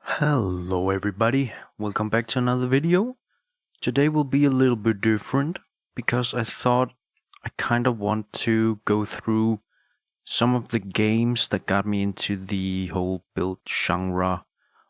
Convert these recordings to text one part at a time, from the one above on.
Hello everybody, welcome back to another video. Today will be a little bit different because I thought I kind of want to go through some of the games that got me into the whole build genre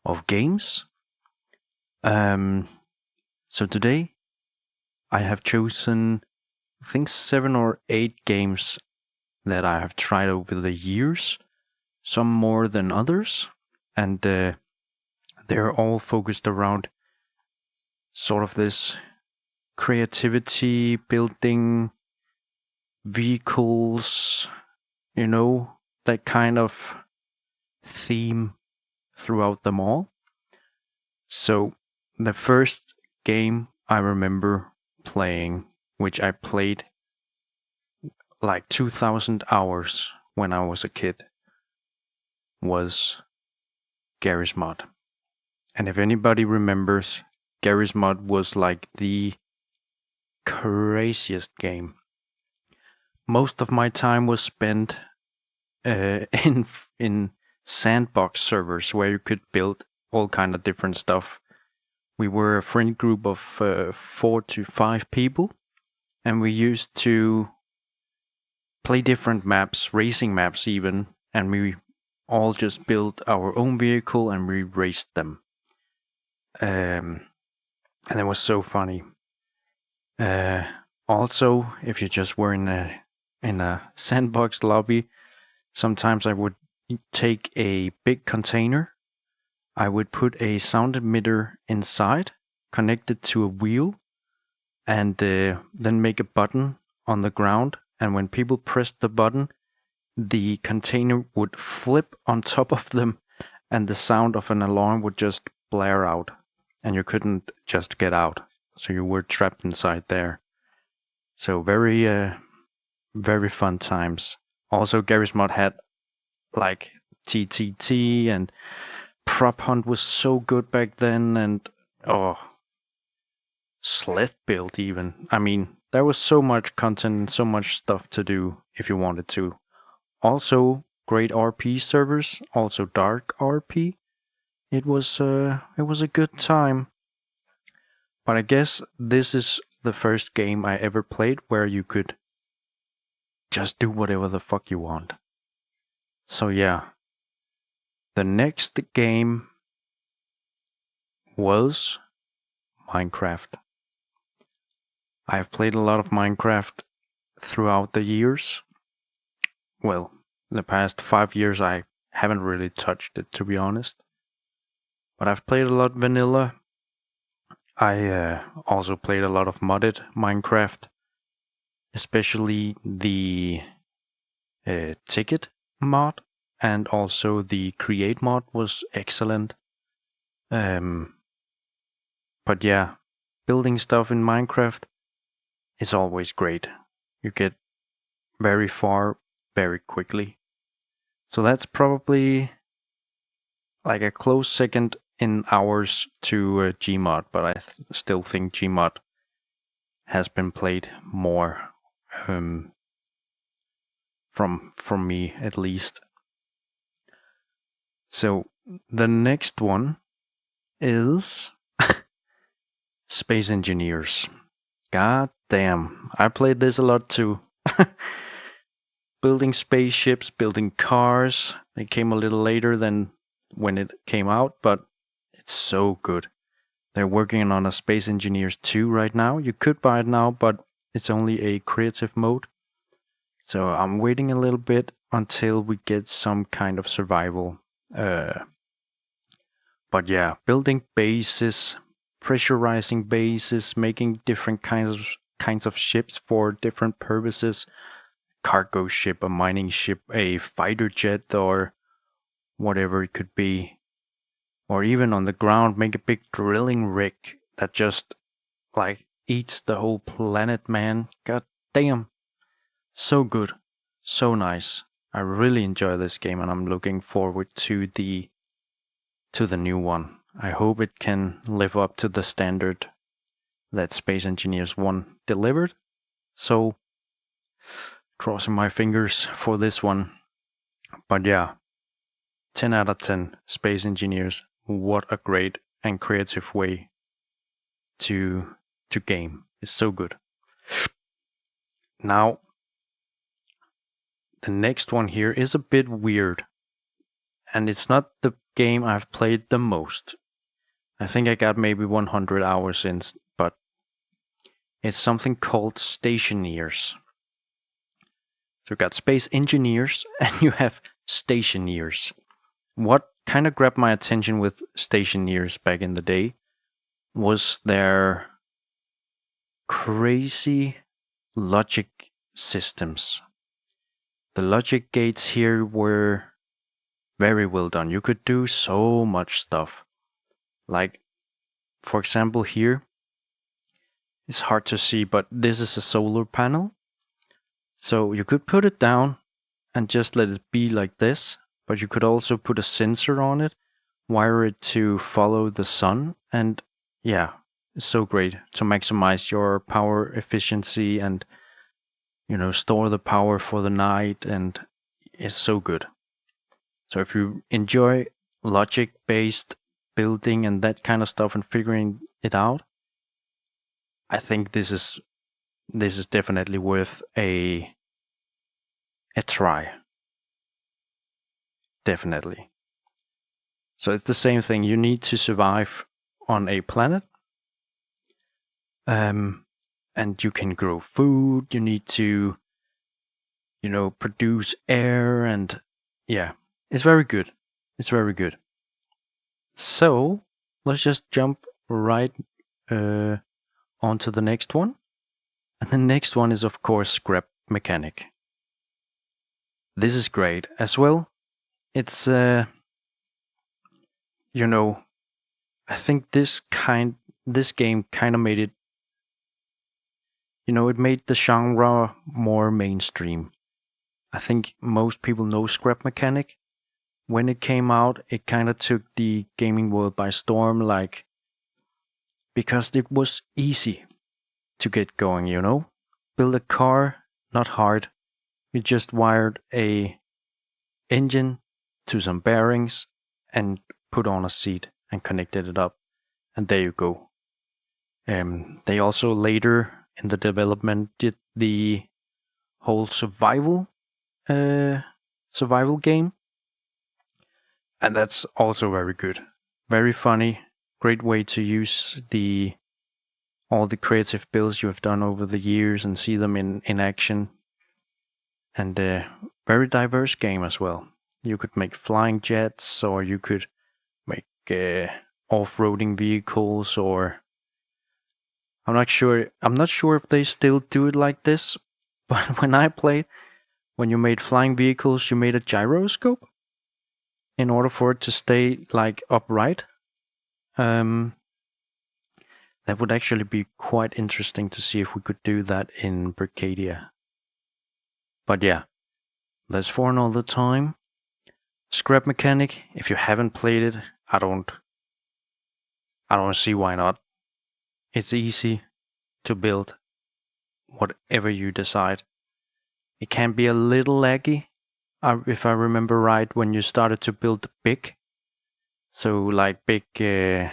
of games. So today I have chosen I think 7 or 8 games that I have tried over the years, some more than others, and they're all focused around sort of this creativity, building vehicles, that kind of theme throughout them all. So, the first game I remember playing, which I played like 2,000 hours when I was a kid, was Garry's Mod. And if anybody remembers, Garry's Mod was like the craziest game. Most of my time was spent in sandbox servers where you could build all kind of different stuff. We were a friend group of 4 to 5 people, and we used to play different maps, racing maps even, and we all just built our own vehicle and we raced them. And it was so funny. Also, if you just were in a sandbox lobby, sometimes I would take a big container. I would put a sound emitter inside, connect it to a wheel, and then make a button on the ground. And when people pressed the button, the container would flip on top of them, and the sound of an alarm would just blare out, and you couldn't just get out. So you were trapped inside there. So very fun times. Also, Garry's Mod had like TTT, and Prop Hunt was so good back then, and sled build even. I mean, there was so much content, so much stuff to do if you wanted to. Also, great RP servers, also dark RP. It was a good time. But I guess this is the first game I ever played where you could just do whatever the fuck you want. So yeah, the next game was Minecraft. I've played a lot of Minecraft throughout the years. Well, the past 5 years I haven't really touched it, to be honest. But I've played a lot vanilla. I also played a lot of modded Minecraft, especially the ticket mod, and also the create mod was excellent. But yeah, building stuff in Minecraft is always great. You get very far very quickly. So that's probably like a close second in hours to Gmod, but I still think Gmod has been played more from me at least. So the next one is Space Engineers. God damn, I played this a lot too. Building spaceships, building cars. They came a little later than when it came out, but it's so good. They're working on a Space Engineers 2 right now. You could buy it now, but it's only a creative mode. So I'm waiting a little bit until we get some kind of survival. But yeah, building bases, pressurizing bases, making different kinds of ships for different purposes. Cargo ship, a mining ship, a fighter jet, or whatever it could be. Or even on the ground, make a big drilling rig that just like eats the whole planet, man. God damn. So good. So nice. I really enjoy this game, and I'm looking forward to the new one. I hope it can live up to the standard that Space Engineers 1 delivered. So, crossing my fingers for this one. But yeah, 10 out of 10 Space Engineers what a great and creative way to game. It's so good. Now, the next one here is a bit weird, and it's not the game I've played the most. I think I got maybe 100 hours in, but it's something called Stationeers. So you got Space Engineers and you have Stationeers. What kind of grabbed my attention with Stationeers back in the day was their crazy logic systems. The logic gates here were very well done. You could do so much stuff. Like, for example, here, it's hard to see, but this is a solar panel. So you could put it down and just let it be like this, but you could also put a sensor on it, wire it to follow the sun, and yeah, it's so great to maximize your power efficiency and, store the power for the night, and it's so good. So if you enjoy logic-based building and that kind of stuff and figuring it out, I think this is definitely worth a try. Definitely. So it's the same thing. You need to survive on a planet. And you can grow food. You need to, produce air, and yeah, it's very good. It's very good. So let's just jump right onto the next one. And the next one is, of course, Scrap Mechanic. This is great as well. It's, I think this game kind of made it, it made the genre more mainstream. I think most people know Scrap Mechanic. When it came out, it kind of took the gaming world by storm, because it was easy to get going, Build a car, not hard. You just wired a engine to some bearings and put on a seat and connected it up, and there you go. They also later in the development did the whole survival game, and that's also very good, very funny, great way to use all the creative builds you have done over the years and see them in action. And very diverse game as well. You could make flying jets, or you could make off-roading vehicles, or I'm not sure if they still do it like this, but when I played, when you made flying vehicles, you made a gyroscope in order for it to stay upright. That would actually be quite interesting to see if we could do that in Brickadia. But yeah, that's for another time. Scrap Mechanic, if you haven't played it, I don't see why not. It's easy to build whatever you decide. It can be a little laggy, if I remember right, when you started to build big. So big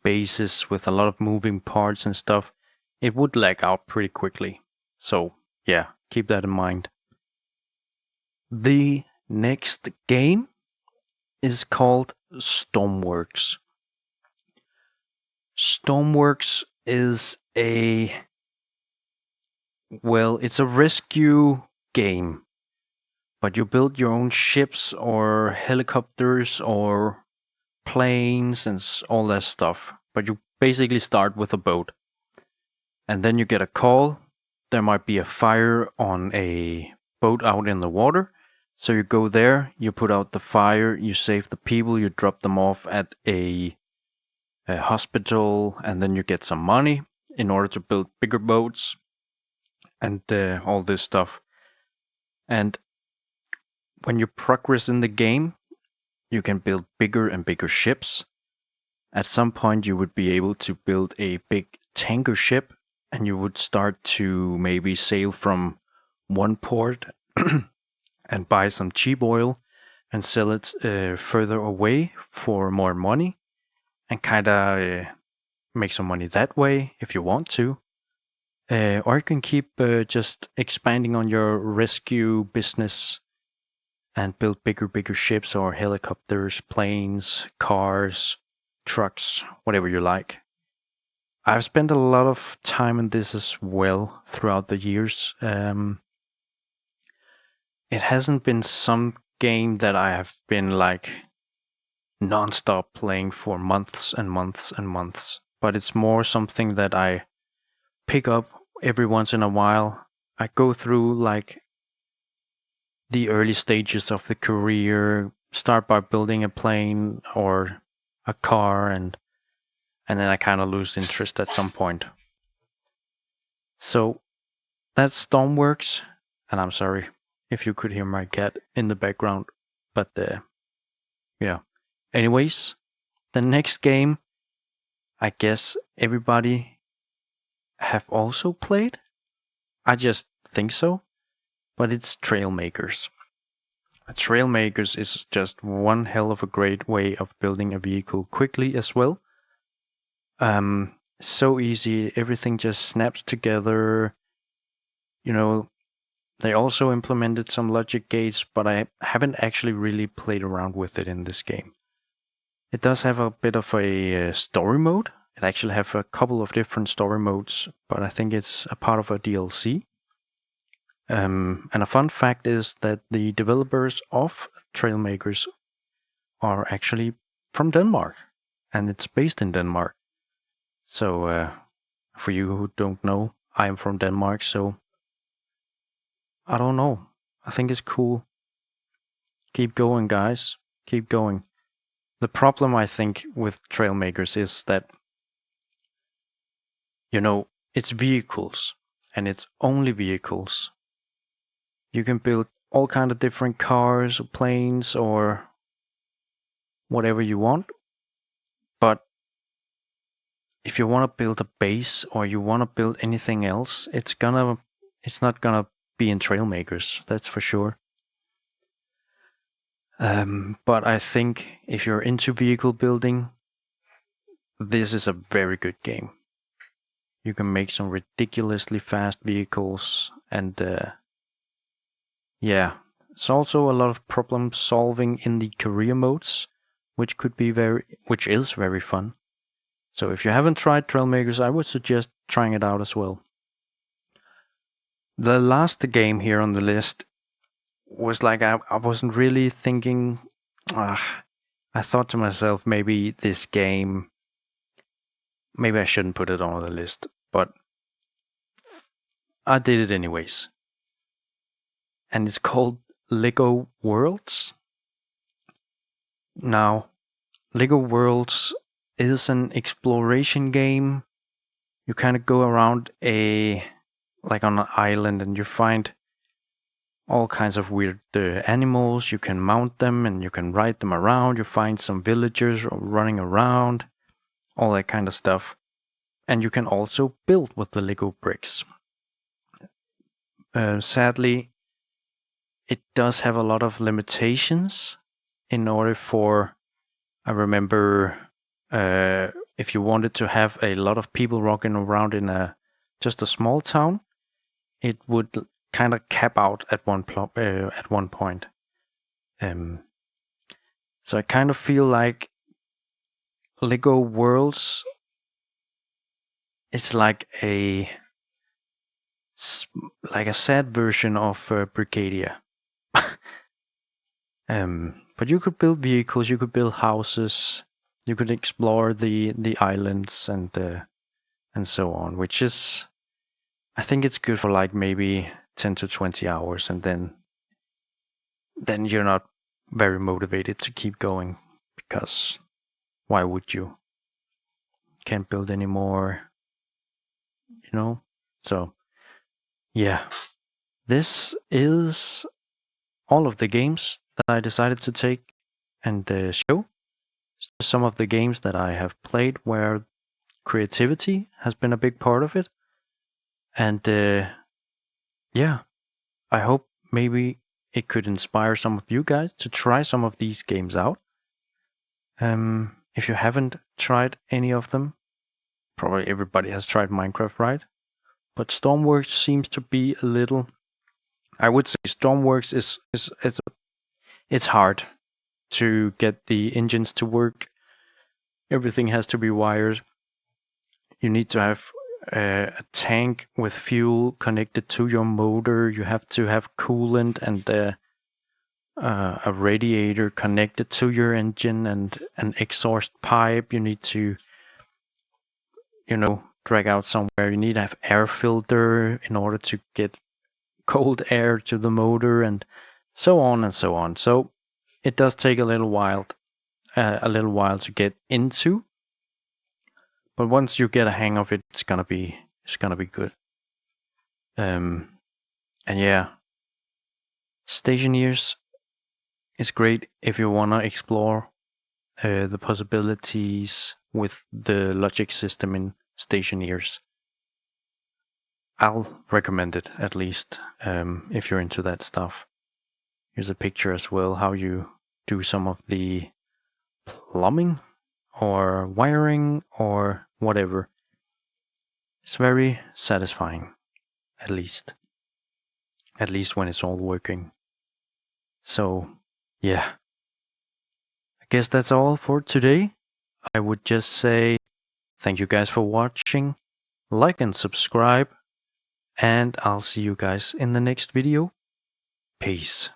bases with a lot of moving parts and stuff, it would lag out pretty quickly. So yeah, keep that in mind. The next game is called Stormworks. Stormworks is it's a rescue game, but you build your own ships or helicopters or planes and all that stuff. But you basically start with a boat, and then you get a call. There might be a fire on a boat out in the water. So you go there, you put out the fire, you save the people, you drop them off at a hospital, and then you get some money in order to build bigger boats and all this stuff. And when you progress in the game, you can build bigger and bigger ships. At some point, you would be able to build a big tanker ship, and you would start to maybe sail from one port and buy some cheap oil and sell it further away for more money, and kind of make some money that way if you want to. Or you can keep just expanding on your rescue business and build bigger ships or helicopters, planes, cars, trucks, whatever you like. I've spent a lot of time in this as well throughout the years. It hasn't been some game that I have been like non-stop playing for months and months and months, but it's more something that I pick up every once in a while. I go through like the early stages of the career, start by building a plane or a car, and then I kind of lose interest at some point. So that's Stormworks, and I'm sorry if you could hear my cat in the background, but yeah. Anyways, the next game, I guess everybody have also played. I just think so, but it's Trailmakers. Trailmakers is just one hell of a great way of building a vehicle quickly as well. So easy, everything just snaps together. You know, they also implemented some logic gates, but I haven't actually really played around with it in this game. It does have a bit of a story mode. It actually have a couple of different story modes, but I think it's a part of a DLC. And a fun fact is that the developers of Trailmakers are actually from Denmark, and it's based in Denmark. So, for you who don't know, I am from Denmark, so I don't know. I think it's cool. Keep going, guys. Keep going. The problem, I think, with Trailmakers is that, it's vehicles, and it's only vehicles. You can build all kind of different cars, or planes, or whatever you want. But if you want to build a base or you want to build anything else, it's not gonna be in Trailmakers, that's for sure. But I think if you're into vehicle building, this is a very good game. You can make some ridiculously fast vehicles, and yeah, it's also a lot of problem solving in the career modes, which is very fun. So if you haven't tried Trailmakers, I would suggest trying it out as well. The last game here on the list was like I wasn't really thinking. I thought to myself, maybe this game, maybe I shouldn't put it on the list, but I did it anyways. And it's called Lego Worlds. Now, Lego Worlds is an exploration game. You kind of go around like on an island, and you find all kinds of weird animals. You can mount them and you can ride them around. You find some villagers running around, all that kind of stuff. And you can also build with the Lego bricks. Sadly, it does have a lot of limitations in order for, I remember, if you wanted to have a lot of people walking around in just a small town, it would kind of cap out at one point. So I kind of feel like Lego Worlds is like a sad version of Brickadia. But you could build vehicles, you could build houses, you could explore the islands and so on, which is, I think it's good for like maybe 10 to 20 hours, and then you're not very motivated to keep going, because why would you? Can't build anymore, So, yeah. This is all of the games that I decided to take and show. Some of the games that I have played where creativity has been a big part of it. And yeah, I hope maybe it could inspire some of you guys to try some of these games out. If you haven't tried any of them, probably everybody has tried Minecraft, right? But Stormworks seems to be a little. I would say Stormworks is it's hard to get the engines to work. Everything has to be wired. You need to have a tank with fuel connected to your motor. You have to have coolant and a radiator connected to your engine and an exhaust pipe. You need to, drag out somewhere. You need to have air filter in order to get cold air to the motor, and so on and so on. So it does take a little while to get into. But once you get a hang of it, it's gonna be good. And yeah, Stationeers is great if you wanna explore the possibilities with the logic system in Stationeers. I'll recommend it, at least, if you're into that stuff. Here's a picture as well, how you do some of the plumbing or wiring or whatever. It's very satisfying, at least when it's all working. So, yeah. I guess that's all for today. I would just say thank you guys for watching. Like and subscribe. And I'll see you guys in the next video. Peace.